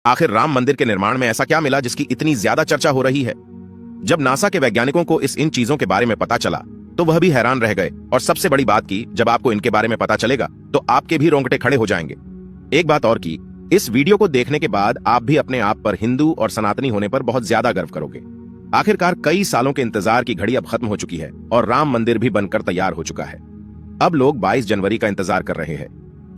आखिर राम मंदिर के निर्माण में ऐसा क्या मिला जिसकी इतनी ज्यादा चर्चा हो रही है? जब नासा के वैज्ञानिकों को इन चीजों के बारे में पता चला तो वह भी हैरान रह गए। और सबसे बड़ी बात की, जब आपको इनके बारे में पता चलेगा तो आपके भी रोंगटे खड़े हो जाएंगे। एक बात और की, इस वीडियो को देखने के बाद आप भी अपने आप पर हिंदू और सनातनी होने पर बहुत ज्यादा गर्व करोगे। आखिरकार कई सालों के इंतजार की घड़ी अब खत्म हो चुकी है और राम मंदिर भी बनकर तैयार हो चुका है। अब लोग 22 जनवरी का इंतजार कर रहे हैं,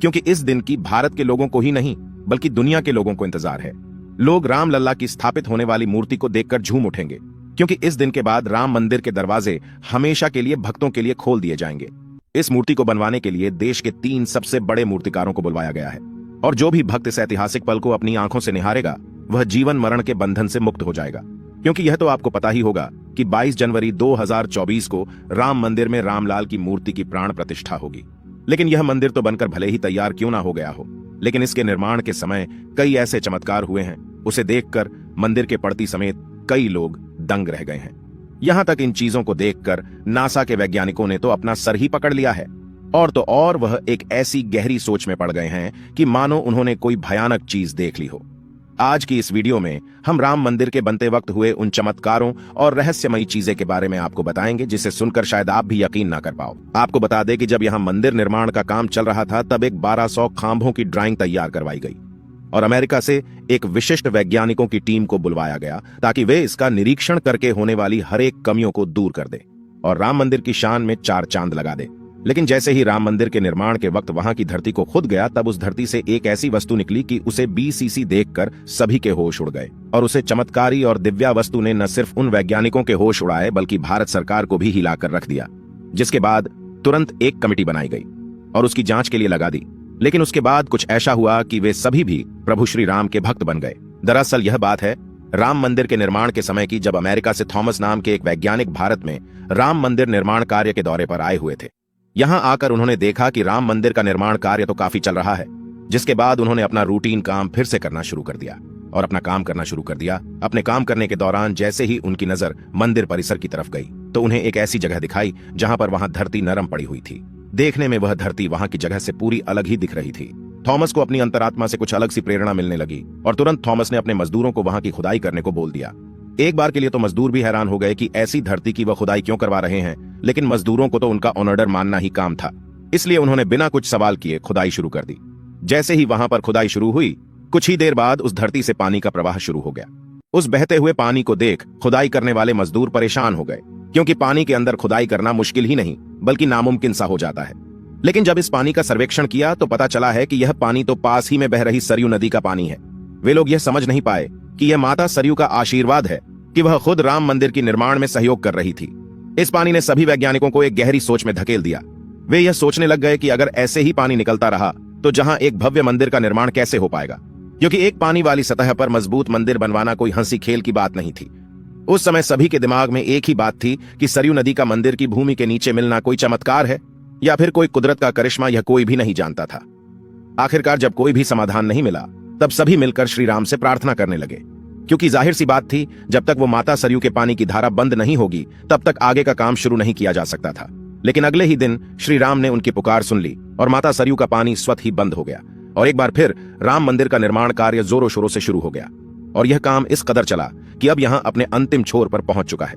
क्योंकि इस दिन की भारत के लोगों को ही नहीं बल्कि दुनिया के लोगों को इंतजार है। लोग राम लल्ला की स्थापित होने वाली मूर्ति को देखकर झूम उठेंगे, क्योंकि इस दिन के बाद राम मंदिर के दरवाजे हमेशा के लिए भक्तों के लिए खोल दिए जाएंगे। इस मूर्ति को बनवाने के लिए देश के 3 सबसे बड़े मूर्तिकारों को बुलवाया गया है, और जो भी भक्त इस ऐतिहासिक पल को अपनी आंखों से निहारेगा वह जीवन मरण के बंधन से मुक्त हो जाएगा। क्योंकि यह तो आपको पता ही होगा कि 22 जनवरी 2024 को राम मंदिर में रामलाल की मूर्ति की प्राण प्रतिष्ठा होगी। लेकिन यह मंदिर तो बनकर भले ही तैयार क्यों ना हो गया हो, लेकिन इसके निर्माण के समय कई ऐसे चमत्कार हुए हैं, उसे देखकर मंदिर के पड़ती समेत कई लोग दंग रह गए हैं। यहां तक इन चीजों को देखकर नासा के वैज्ञानिकों ने तो अपना सर ही पकड़ लिया है, और तो और वह एक ऐसी गहरी सोच में पड़ गए हैं कि मानो उन्होंने कोई भयानक चीज देख ली हो। आज की इस वीडियो में हम राम मंदिर के बनते वक्त हुए उन चमत्कारों और रहस्यमयी चीजें के बारे में आपको बताएंगे, जिसे सुनकर शायद आप भी यकीन ना कर पाओ। आपको बता दें कि जब यहां मंदिर निर्माण का काम चल रहा था तब एक 1200 खांभों की ड्राइंग तैयार करवाई गई और अमेरिका से एक विशिष्ट वैज्ञानिकों की टीम को बुलवाया गया ताकि वे इसका निरीक्षण करके होने वाली हर एक कमियों को दूर कर दे और राम मंदिर की शान में 4 चांद लगा दे। लेकिन जैसे ही राम मंदिर के निर्माण के वक्त वहां की धरती को खुद गया, तब उस धरती से एक ऐसी वस्तु निकली कि उसे BCC देखकर सभी के होश उड़ गए। और उसे चमत्कारी और दिव्या वस्तु ने न सिर्फ उन वैज्ञानिकों के होश उड़ाए बल्कि भारत सरकार को भी हिलाकर रख दिया, जिसके बाद तुरंत एक कमेटी बनाई गई और उसकी जांच के लिए लगा दी। लेकिन उसके बाद कुछ ऐसा हुआ कि वे सभी भी प्रभु श्री राम के भक्त बन गए। दरअसल यह बात है राम मंदिर के निर्माण के समय की, जब अमेरिका से थॉमस नाम के एक वैज्ञानिक भारत में राम मंदिर निर्माण कार्य के दौरे पर आए हुए थे। यहां आकर उन्होंने देखा कि राम मंदिर का निर्माण कार्य तो काफी चल रहा है, जिसके बाद उन्होंने अपना रूटीन काम फिर से करना शुरू कर दिया और अपना काम करना शुरू कर दिया। अपने काम करने के दौरान जैसे ही उनकी नजर मंदिर परिसर की तरफ गई तो उन्हें एक ऐसी जगह दिखाई जहां पर वहां धरती नरम पड़ी हुई थी। देखने में वह धरती वहां की जगह से पूरी अलग ही दिख रही थी। थॉमस को अपनी अंतरात्मा से कुछ अलग सी प्रेरणा मिलने लगी और तुरंत थॉमस ने अपने मजदूरों को वहां की खुदाई करने को बोल दिया। एक बार के लिए तो मजदूर भी हैरान हो गए कि ऐसी धरती की वह खुदाई क्यों करवा रहे हैं, लेकिन मजदूरों को तो उनका ऑर्डर मानना ही काम था, इसलिए उन्होंने बिना कुछ सवाल किए खुदाई शुरू कर दी। जैसे ही वहां पर खुदाई शुरू हुई, कुछ ही देर बाद उस धरती से पानी का प्रवाह शुरू हो गया। उस बहते हुए पानी को देख खुदाई करने वाले मजदूर परेशान हो गए, क्योंकि पानी के अंदर खुदाई करना मुश्किल ही नहीं बल्कि नामुमकिन सा हो जाता है। लेकिन जब इस पानी का सर्वेक्षण किया तो पता चला है कि यह पानी तो पास ही में बह रही सरयू नदी का पानी है। वे लोग यह समझ नहीं पाए कि यह माता सरयू का आशीर्वाद है कि वह खुद राम मंदिर के निर्माण में सहयोग कर रही थी। इस पानी ने सभी वैज्ञानिकों को एक गहरी सोच में धकेल दिया। वे यह सोचने लग गए कि अगर ऐसे ही पानी निकलता रहा तो जहां एक भव्य मंदिर का निर्माण कैसे हो पाएगा, क्योंकि एक पानी वाली सतह पर मजबूत मंदिर बनवाना कोई हंसी खेल की बात नहीं थी। उस समय सभी के दिमाग में एक ही बात थी कि सरयू नदी का मंदिर की भूमि के नीचे मिलना कोई चमत्कार है या फिर कोई कुदरत का करिश्मा, यह कोई भी नहीं जानता था। आखिरकार जब कोई भी समाधान नहीं मिला तब सभी मिलकर श्री राम से प्रार्थना करने लगे, क्योंकि जाहिर सी बात थी जब तक वो माता सरयू के पानी की धारा बंद नहीं होगी तब तक आगे का काम शुरू नहीं किया जा सकता था। लेकिन अगले ही दिन श्री राम ने उनकी पुकार सुन ली और माता सरयू का पानी स्वतः ही बंद हो गया और एक बार फिर राम मंदिर का निर्माण कार्य जोरों शोरों से शुरू हो गया। और यह काम इस कदर चला कि अब यहां अपने अंतिम छोर पर पहुंच चुका है,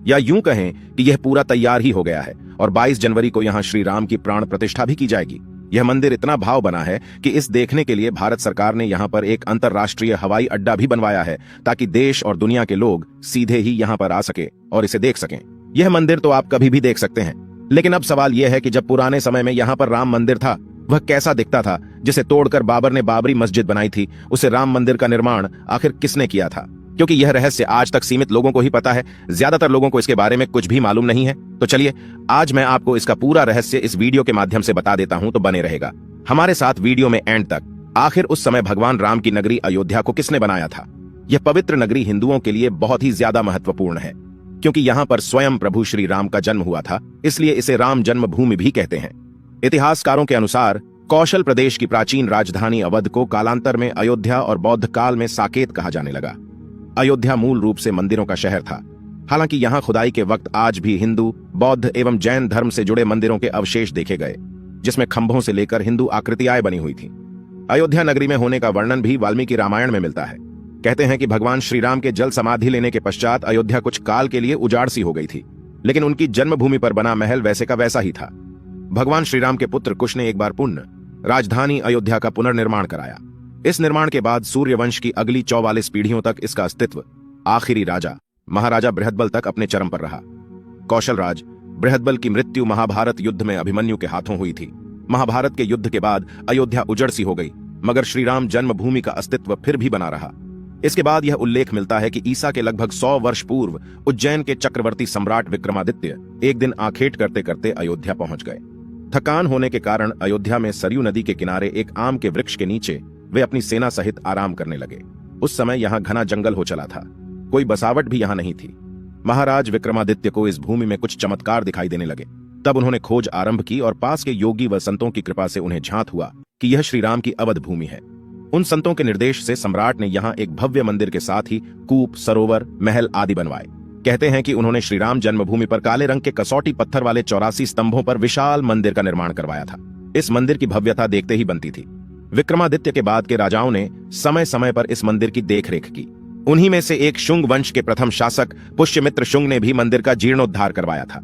या यूं कहें कि यह पूरा तैयार ही हो गया है और 22 जनवरी को यहां श्री राम की प्राण प्रतिष्ठा भी की जाएगी। यह मंदिर इतना भाव बना है कि इस देखने के लिए भारत सरकार ने यहां पर एक अंतरराष्ट्रीय हवाई अड्डा भी बनवाया है, ताकि देश और दुनिया के लोग सीधे ही यहां पर आ सके और इसे देख सकें। यह मंदिर तो आप कभी भी देख सकते हैं, लेकिन अब सवाल यह है कि जब पुराने समय में यहां पर राम मंदिर था वह कैसा दिखता था, जिसे तोड़कर बाबर ने बाबरी मस्जिद बनाई थी। उसे राम मंदिर का निर्माण आखिर किसने किया था? क्योंकि यह रहस्य आज तक सीमित लोगों को ही पता है, ज्यादातर लोगों को इसके बारे में कुछ भी मालूम नहीं है। तो चलिए आज मैं आपको इसका पूरा रहस्य इस वीडियो के माध्यम से बता देता हूं, तो बने रहेगा हमारे साथ वीडियो में एंड तक। आखिर उस समय भगवान राम की नगरी अयोध्या को किसने बनाया था? यह पवित्र नगरी हिंदुओं के लिए बहुत ही ज्यादा महत्वपूर्ण है, क्योंकि यहां पर स्वयं प्रभु श्री राम का जन्म हुआ था, इसलिए इसे राम जन्मभूमि भी कहते हैं। इतिहासकारों के अनुसार कौशल प्रदेश की प्राचीन राजधानी अवध को कालांतर में अयोध्या और बौद्ध काल में साकेत कहा जाने लगा। अयोध्या मूल रूप से मंदिरों का शहर था। हालांकि यहां खुदाई के वक्त आज भी हिंदू, बौद्ध एवं जैन धर्म से जुड़े मंदिरों के अवशेष देखे गए, जिसमें खंभों से लेकर हिंदू आकृतियां बनी हुई थी। अयोध्या नगरी में होने का वर्णन भी वाल्मीकि रामायण में मिलता है। कहते हैं कि भगवान श्री राम के जल समाधि लेने के पश्चात अयोध्या कुछ काल के लिए उजाड़ सी हो गई थी, लेकिन उनकी जन्मभूमि पर बना महल वैसे का वैसा ही था। भगवान श्री राम के पुत्र कुश ने एक बार पुण्य राजधानी अयोध्या का पुनर्निर्माण कराया। इस निर्माण के बाद सूर्यवंश की अगली 44 पीढ़ियों तक इसका अस्तित्व आखिरी राजा महाराजा बृहदबल तक अपने चरम पर रहा। कौशलराज बृहदबल की मृत्यु महाभारत युद्ध में अभिमन्यु के हाथों हुई थी। महाभारत के युद्ध के बाद अयोध्या उजड़ सी हो गई, मगर श्रीराम जन्मभूमि का अस्तित्व फिर भी बना रहा। इसके बाद यह उल्लेख मिलता है कि ईसा के लगभग 100 वर्ष पूर्व उज्जैन के चक्रवर्ती सम्राट विक्रमादित्य एक दिन आखेट करते करते अयोध्या पहुंच गए। थकान होने के कारण अयोध्या में सरयू नदी के किनारे एक आम के वृक्ष के नीचे वे अपनी सेना सहित आराम करने लगे। उस समय यहाँ घना जंगल हो चला था, कोई बसावट भी यहाँ नहीं थी। महाराज विक्रमादित्य को इस भूमि में कुछ चमत्कार दिखाई देने लगे। तब उन्होंने खोज आरंभ की और पास के योगी व संतों की कृपा से उन्हें झांत हुआ कि यह श्रीराम की अवध भूमि है। उन संतों के निर्देश से सम्राट ने यहाँ एक भव्य मंदिर के साथ ही कूप, सरोवर, महल आदि बनवाए। कहते हैं कि उन्होंने श्रीराम जन्मभूमि पर काले रंग के कसौटी पत्थर वाले 84 स्तंभों पर विशाल मंदिर का निर्माण करवाया था। इस मंदिर की भव्यता देखते ही बनती थी। विक्रमादित्य के बाद के राजाओं ने समय समय पर इस मंदिर की देखरेख की। उन्हीं में से एक शुंग वंश के प्रथम शासक पुष्यमित्र शुंग ने भी मंदिर का जीर्णोद्धार करवाया था।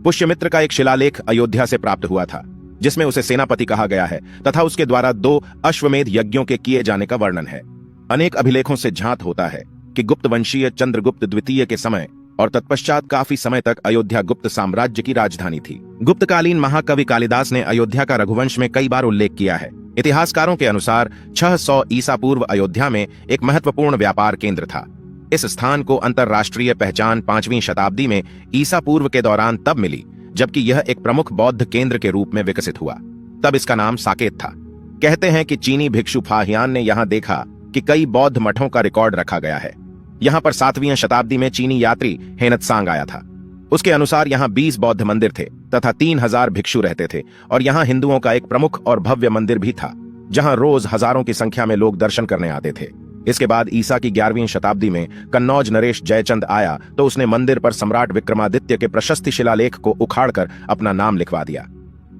पुष्यमित्र का एक शिलालेख अयोध्या से प्राप्त हुआ था, जिसमें उसे सेनापति कहा गया है तथा उसके द्वारा 2 अश्वमेध यज्ञों के किए जाने का वर्णन है। अनेक अभिलेखों से झांत होता है कि गुप्त वंशीय चंद्रगुप्त द्वितीय के समय और तत्पश्चात काफी समय तक अयोध्या गुप्त साम्राज्य की राजधानी थी। गुप्तकालीन महाकवि कालिदास ने अयोध्या का रघुवंश में कई बार उल्लेख किया है। इतिहासकारों के अनुसार 600 ईसा पूर्व अयोध्या में एक महत्वपूर्ण व्यापार केंद्र था। इस स्थान को अंतरराष्ट्रीय पहचान 5वीं शताब्दी में ईसा पूर्व के दौरान तब मिली जबकि यह एक प्रमुख बौद्ध केंद्र के रूप में विकसित हुआ। तब इसका नाम साकेत था। कहते हैं कि चीनी भिक्षु फाहियान ने यहाँ देखा कि कई बौद्ध मठों का रिकॉर्ड रखा गया है। यहाँ पर 7वीं शताब्दी में चीनी यात्री हेनत्सांग आया था। उसके अनुसार यहाँ 20 बौद्ध मंदिर थे तथा 3000 भिक्षु रहते थे और यहाँ हिंदुओं का एक प्रमुख और भव्य मंदिर भी था, जहाँ रोज हजारों की संख्या में लोग दर्शन करने आते थे। इसके बाद ईसा की 11वीं शताब्दी में कन्नौज नरेश जयचंद आया तो उसने मंदिर पर सम्राट विक्रमादित्य के प्रशस्ति शिलालेख को उखाड़कर अपना नाम लिखवा दिया।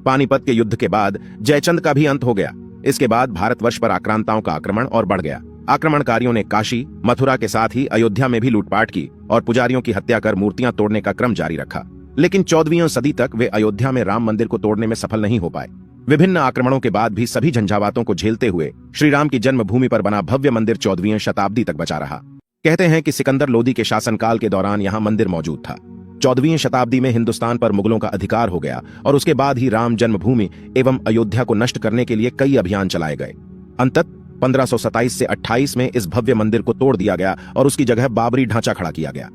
पानीपत के युद्ध के बाद जयचंद का भी अंत हो गया। इसके बाद भारतवर्ष पर आक्रांताओं का आक्रमण और बढ़ गया। आक्रमणकारियों ने काशी, मथुरा के साथ ही अयोध्या में भी लूटपाट की और पुजारियों की हत्या कर मूर्तियां तोड़ने का क्रम जारी रखा। लेकिन 14वीं सदी तक वे अयोध्या में राम मंदिर को तोड़ने में सफल नहीं हो पाए। विभिन्न आक्रमणों के बाद भी सभी झंझावातों को झेलते हुए श्रीराम की जन्मभूमि पर बना भव्य मंदिर 14वीं शताब्दी तक बचा रहा। कहते हैं कि सिकंदर लोदी के शासनकाल के दौरान यहाँ मंदिर मौजूद था। 14वीं शताब्दी में हिंदुस्तान पर मुगलों का अधिकार हो गया और उसके बाद ही राम जन्मभूमि एवं अयोध्या को नष्ट करने के लिए कई अभियान चलाए गए। अंततः 1527 से 28 में इस भव्य मंदिर को तोड़ दिया गया और उसकी जगह बाबरी ढांचा खड़ा किया गया।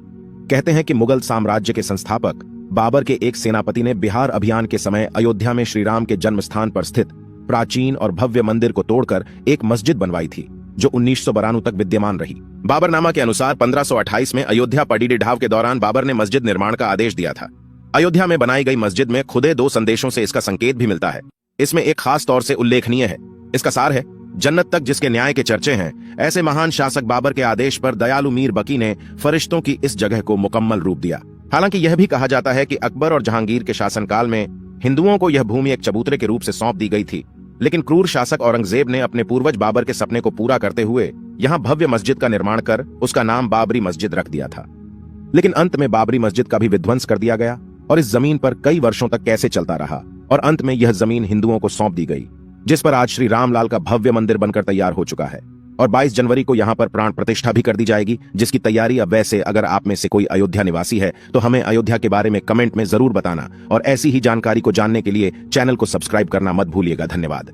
कहते हैं कि मुगल साम्राज्य के संस्थापक बाबर के एक सेनापति ने बिहार अभियान के समय अयोध्या में श्रीराम के जन्म स्थान पर स्थित प्राचीन और भव्य मंदिर को तोड़कर एक मस्जिद बनवाई थी, जो 1992 तक विद्यमान रही। बाबरनामा के अनुसार 1528 में अयोध्या पडीडी ढाव के दौरान बाबर ने मस्जिद निर्माण का आदेश दिया था। अयोध्या में बनाई गई मस्जिद में खुदे 2 संदेशों से इसका संकेत भी मिलता है। इसमें एक खास तौर से उल्लेखनीय है। इसका सार है, जन्नत तक जिसके न्याय के चर्चे हैं, ऐसे महान शासक बाबर के आदेश पर दयालु मीर बकी ने फरिश्तों की इस जगह को मुकम्मल रूप दिया। हालांकि यह भी कहा जाता है कि अकबर और जहांगीर के शासनकाल में हिंदुओं को यह भूमि एक चबूतरे के रूप से सौंप दी गई थी, लेकिन क्रूर शासक औरंगजेब ने अपने पूर्वज बाबर के सपने को पूरा करते हुए यहाँ भव्य मस्जिद का निर्माण कर उसका नाम बाबरी मस्जिद रख दिया था। लेकिन अंत में बाबरी मस्जिद का भी विध्वंस कर दिया गया और इस जमीन पर कई वर्षों तक कैसे चलता रहा और अंत में यह जमीन हिंदुओं को सौंप दी गई, जिस पर आज श्री रामलाल का भव्य मंदिर बनकर तैयार हो चुका है। और 22 जनवरी को यहाँ पर प्राण प्रतिष्ठा भी कर दी जाएगी, जिसकी तैयारी अब वैसे अगर आप में से कोई अयोध्या निवासी है तो हमें अयोध्या के बारे में कमेंट में जरूर बताना और ऐसी ही जानकारी को जानने के लिए चैनल को सब्सक्राइब करना मत भूलिएगा। धन्यवाद।